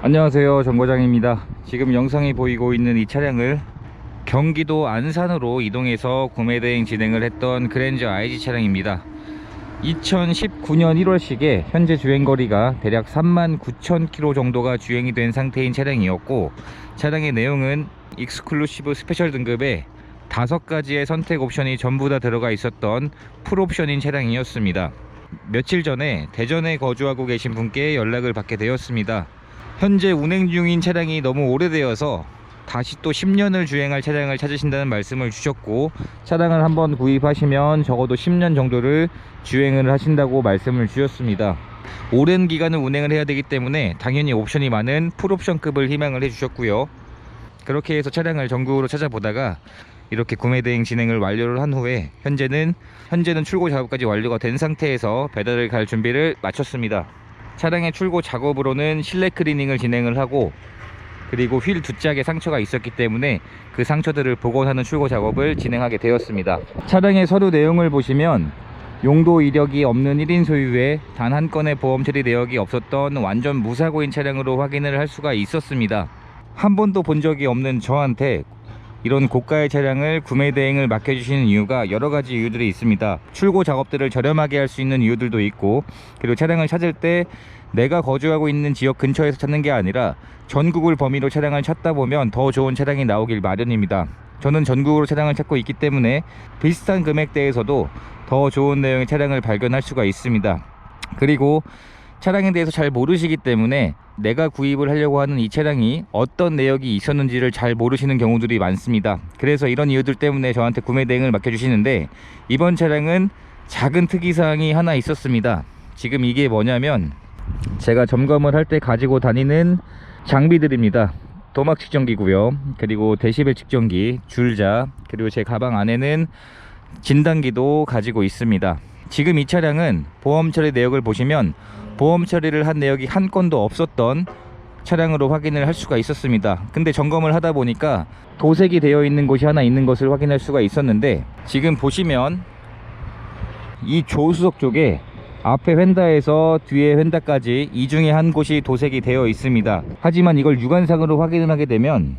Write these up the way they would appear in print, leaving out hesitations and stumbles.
안녕하세요, 정거장입니다. 지금 영상이 보이고 있는 이 차량을 경기도 안산으로 이동해서 구매대행 진행을 했던 그랜저 IG 차량입니다. 2019년 1월식에 현재 주행거리가 대략 39,000km 정도가 주행이 된 상태인 차량이었고, 차량의 내용은 익스클루시브 스페셜 등급에 5가지의 선택 옵션이 전부 다 들어가 있었던 풀옵션인 차량이었습니다. 며칠 전에 대전에 거주하고 계신 분께 연락을 받게 되었습니다. 현재 운행 중인 차량이 너무 오래되어서 다시 또 10년을 주행할 차량을 찾으신다는 말씀을 주셨고, 차량을 한번 구입하시면 적어도 10년 정도를 주행을 하신다고 말씀을 주셨습니다. 오랜 기간을 운행을 해야 되기 때문에 당연히 옵션이 많은 풀옵션급을 희망을 해주셨고요. 그렇게 해서 차량을 전국으로 찾아보다가 이렇게 구매대행 진행을 완료를 한 후에 현재는 출고 작업까지 완료가 된 상태에서 배달을 갈 준비를 마쳤습니다. 차량의 출고 작업으로는 실내 클리닝을 진행을 하고, 그리고 휠 두 짝에 상처가 있었기 때문에 그 상처들을 복원하는 출고 작업을 진행하게 되었습니다. 차량의 서류 내용을 보시면 용도 이력이 없는 1인 소유에 단 한 건의 보험 처리 내역이 없었던 완전 무사고인 차량으로 확인을 할 수가 있었습니다. 한 번도 본 적이 없는 저한테 이런 고가의 차량을 구매 대행을 맡겨주시는 이유가 여러 가지 이유들이 있습니다. 출고 작업들을 저렴하게 할 수 있는 이유들도 있고, 그리고 차량을 찾을 때 내가 거주하고 있는 지역 근처에서 찾는 게 아니라 전국을 범위로 차량을 찾다 보면 더 좋은 차량이 나오길 마련입니다. 저는 전국으로 차량을 찾고 있기 때문에 비슷한 금액대에서도 더 좋은 내용의 차량을 발견할 수가 있습니다. 그리고 차량에 대해서 잘 모르시기 때문에 내가 구입을 하려고 하는 이 차량이 어떤 내역이 있었는지를 잘 모르시는 경우들이 많습니다. 그래서 이런 이유들 때문에 저한테 구매 대행을 맡겨주시는데, 이번 차량은 작은 특이사항이 하나 있었습니다. 지금 이게 뭐냐면 제가 점검을 할 때 가지고 다니는 장비들입니다. 도막 측정기고요, 그리고 데시벨 측정기, 줄자, 그리고 제 가방 안에는 진단기도 가지고 있습니다. 지금 이 차량은 보험 처리 내역을 보시면 보험 처리를 한 내역이 한 건도 없었던 차량으로 확인을 할 수가 있었습니다. 근데 점검을 하다 보니까 도색이 되어 있는 곳이 하나 있는 것을 확인할 수가 있었는데, 지금 보시면 이 조수석 쪽에 앞에 휀다에서 뒤에 휀다까지 이 중에 한 곳이 도색이 되어 있습니다. 하지만 이걸 육안상으로 확인을 하게 되면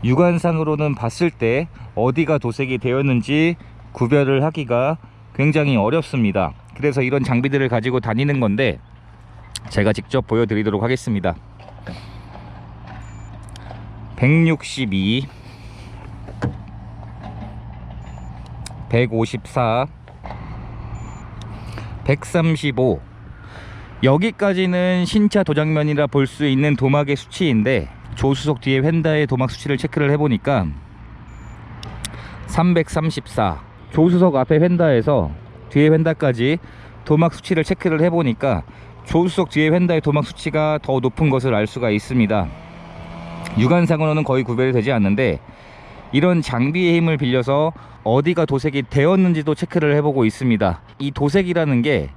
육안상으로는 봤을 때 어디가 도색이 되었는지 구별을 하기가 굉장히 어렵습니다. 그래서 이런 장비들을 가지고 다니는 건데 제가 직접 보여드리도록 하겠습니다. 162, 154, 135, 여기까지는 신차 도장면이라 볼 수 있는 도막의 수치인데, 조수석 뒤에 휀다의 도막 수치를 체크를 해보니까 334, 조수석 앞에 휀다에서 뒤에 휀다까지 도막 수치를 체크를 해보니까 조수석 뒤에 휀다의 도막 수치가 더 높은 것을 알 수가 있습니다. 육안상으로는 거의 구별이 되지 않는데, 이런 장비의 힘을 빌려서 어디가 도색이 되었는지도 체크를 해보고 있습니다. 이 도색이라는 게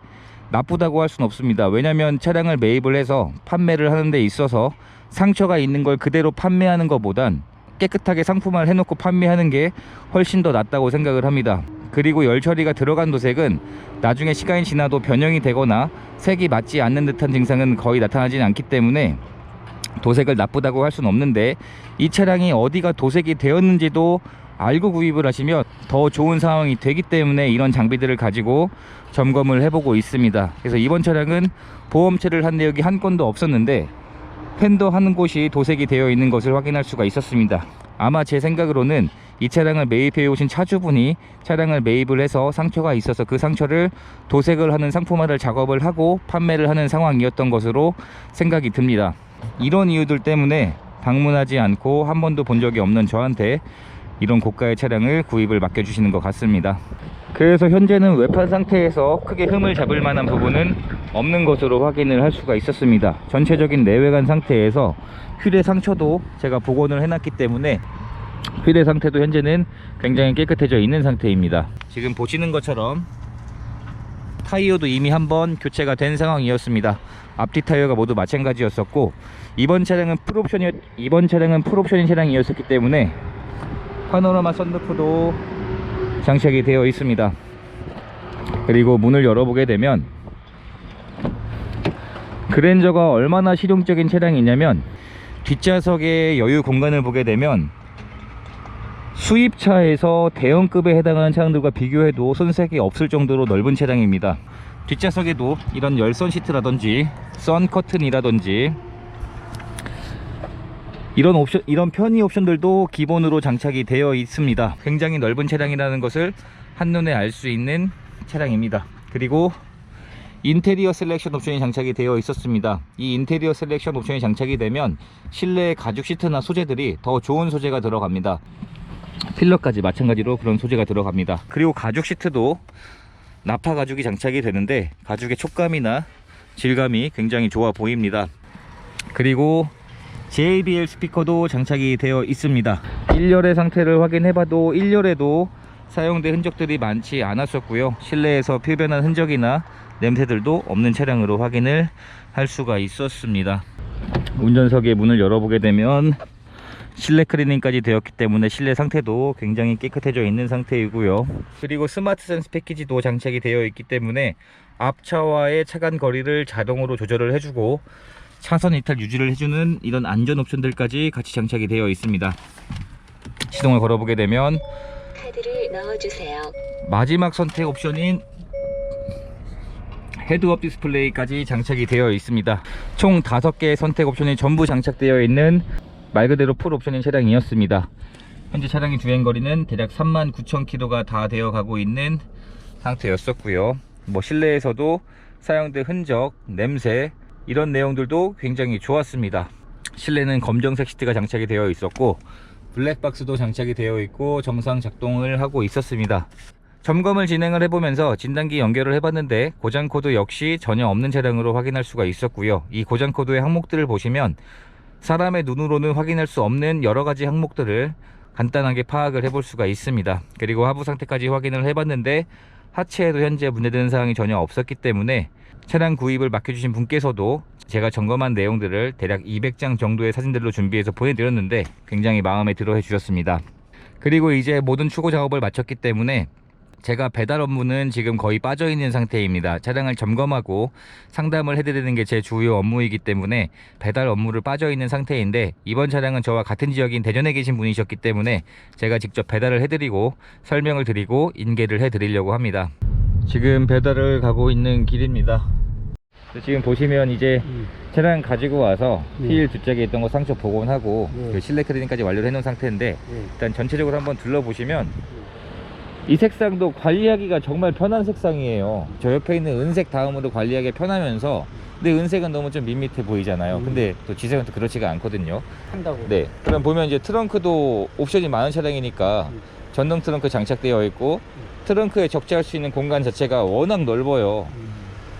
나쁘다고 할 수는 없습니다. 왜냐면 차량을 매입을 해서 판매를 하는 데 있어서 상처가 있는 걸 그대로 판매하는 것보단 깨끗하게 상품화를 해놓고 판매하는 게 훨씬 더 낫다고 생각을 합니다. 그리고 열 처리가 들어간 도색은 나중에 시간이 지나도 변형이 되거나 색이 맞지 않는 듯한 증상은 거의 나타나지는 않기 때문에 도색을 나쁘다고 할 수는 없는데, 이 차량이 어디가 도색이 되었는지도 알고 구입을 하시면 더 좋은 상황이 되기 때문에 이런 장비들을 가지고 점검을 해보고 있습니다. 그래서 이번 차량은 보험체를 한 내역이 한 건도 없었는데 펜더 한 곳이 도색이 되어 있는 것을 확인할 수가 있었습니다. 아마 제 생각으로는 이 차량을 매입해 오신 차주분이 차량을 매입을 해서 상처가 있어서 그 상처를 도색을 하는 상품화를 작업을 하고 판매를 하는 상황이었던 것으로 생각이 듭니다. 이런 이유들 때문에 방문하지 않고 한 번도 본 적이 없는 저한테 이런 고가의 차량을 구입을 맡겨주시는 것 같습니다. 그래서 현재는 외판 상태에서 크게 흠을 잡을 만한 부분은 없는 것으로 확인을 할 수가 있었습니다. 전체적인 내외관 상태에서 휠의 상처도 제가 복원을 해놨기 때문에 휠의 상태도 현재는 굉장히 깨끗해져 있는 상태입니다. 지금 보시는 것처럼 타이어도 이미 한번 교체가 된 상황이었습니다. 앞뒤 타이어가 모두 마찬가지였었고, 이번 차량은 풀옵션인 차량이었기 때문에 파노라마 썬루프도 장착이 되어 있습니다. 그리고 문을 열어보게 되면 그랜저가 얼마나 실용적인 차량이냐면, 뒷좌석의 여유 공간을 보게 되면 수입차에서 대형급에 해당하는 차량들과 비교해도 손색이 없을 정도로 넓은 차량입니다. 뒷좌석에도 이런 열선 시트라든지 선 커튼이라든지 이런 편의 옵션들도 기본으로 장착이 되어 있습니다. 굉장히 넓은 차량이라는 것을 한눈에 알 수 있는 차량입니다. 그리고 인테리어 셀렉션 옵션이 장착이 되어 있었습니다. 이 인테리어 셀렉션 옵션이 장착이 되면 실내 가죽 시트나 소재들이 더 좋은 소재가 들어갑니다. 필러까지 마찬가지로 그런 소재가 들어갑니다. 그리고 가죽 시트도 나파 가죽이 장착이 되는데 가죽의 촉감이나 질감이 굉장히 좋아 보입니다. 그리고 JBL 스피커도 장착이 되어 있습니다. 1열의 상태를 확인해봐도 1열에도 사용된 흔적들이 많지 않았었고요. 실내에서 필변한 흔적이나 냄새들도 없는 차량으로 확인을 할 수가 있었습니다. 운전석의 문을 열어보게 되면 실내 클리닝까지 되었기 때문에 실내 상태도 굉장히 깨끗해져 있는 상태이고요. 그리고 스마트 센스 패키지도 장착이 되어 있기 때문에 앞차와의 차간 거리를 자동으로 조절을 해주고 차선 이탈 유지를 해주는 이런 안전 옵션들까지 같이 장착이 되어 있습니다. 시동을 걸어보게 되면 카드를 넣어주세요. 마지막 선택 옵션인 헤드업 디스플레이까지 장착이 되어 있습니다. 총 5개의 선택 옵션이 전부 장착되어 있는 말 그대로 풀 옵션인 차량이었습니다. 현재 차량의 주행거리는 대략 39,000km가 다 되어 가고 있는 상태였었고요. 실내에서도 사용된 흔적, 냄새 이런 내용들도 굉장히 좋았습니다. 실내는 검정색 시트가 장착이 되어 있었고 블랙박스도 장착이 되어 있고 정상 작동을 하고 있었습니다. 점검을 진행을 해보면서 진단기 연결을 해봤는데 고장코드 역시 전혀 없는 차량으로 확인할 수가 있었고요. 이 고장코드의 항목들을 보시면 사람의 눈으로는 확인할 수 없는 여러가지 항목들을 간단하게 파악을 해볼 수가 있습니다. 그리고 하부 상태까지 확인을 해봤는데 하체에도 현재 문제되는 사항이 전혀 없었기 때문에 차량 구입을 맡겨주신 분께서도 제가 점검한 내용들을 대략 200장 정도의 사진들로 준비해서 보내드렸는데 굉장히 마음에 들어 해주셨습니다. 그리고 이제 모든 추고 작업을 마쳤기 때문에 제가 배달 업무는 지금 거의 빠져있는 상태입니다. 차량을 점검하고 상담을 해드리는 게 제 주요 업무이기 때문에 배달 업무를 빠져있는 상태인데, 이번 차량은 저와 같은 지역인 대전에 계신 분이셨기 때문에 제가 직접 배달을 해드리고 설명을 드리고 인계를 해드리려고 합니다. 지금 배달을 가고 있는 길입니다. 지금 보시면 이제 차량 가지고 와서 휠 뒷짝에 있던 거 상처 복원하고 그 실내 클리닝까지 완료를 해놓은 상태인데, 일단 전체적으로 한번 둘러보시면 이 색상도 관리하기가 정말 편한 색상이에요. 저 옆에 있는 은색 다음으로 관리하기 편하면서, 근데 은색은 너무 좀 밋밋해 보이잖아요. 근데 또 지색은 또 그렇지가 않거든요. 한다고. 네. 그럼 보면 이제 트렁크도 옵션이 많은 차량이니까 전동 트렁크 장착되어 있고 트렁크에 적재할 수 있는 공간 자체가 워낙 넓어요.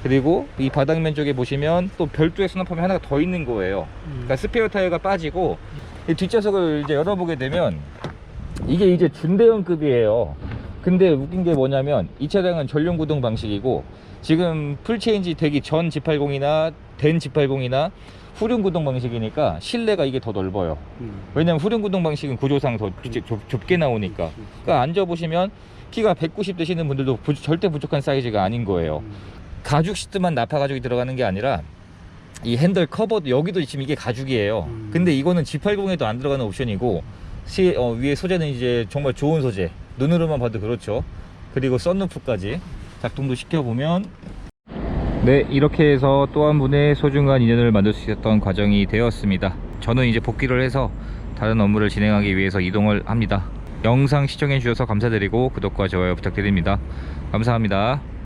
그리고 이 바닥면 쪽에 보시면 또 별도의 수납함이 하나가 더 있는 거예요. 그러니까 스페어 타이어가 빠지고 이 뒷좌석을 이제 열어보게 되면 이게 이제 준대형급이에요. 근데 웃긴 게 뭐냐면 이 차량은 전륜 구동 방식이고 지금 풀체인지 되기 전 G80이나 된 G80이나 후륜 구동 방식이니까 실내가 이게 더 넓어요. 왜냐면 후륜 구동 방식은 구조상 더 좁게 나오니까. 그러니까 앉아보시면 키가 190 되시는 분들도 절대 부족한 사이즈가 아닌 거예요. 가죽 시트만 나파 가죽이 들어가는 게 아니라 이 핸들 커버도 여기도 지금 이게 가죽이에요. 근데 이거는 G80에도 안 들어가는 옵션이고 위에 소재는 이제 정말 좋은 소재, 눈으로만 봐도 그렇죠. 그리고 썬루프까지 작동도 시켜보면, 네, 이렇게 해서 또 한 분의 소중한 인연을 만들 수 있었던 과정이 되었습니다. 저는 이제 복귀를 해서 다른 업무를 진행하기 위해서 이동을 합니다. 영상 시청해 주셔서 감사드리고 구독과 좋아요 부탁드립니다. 감사합니다.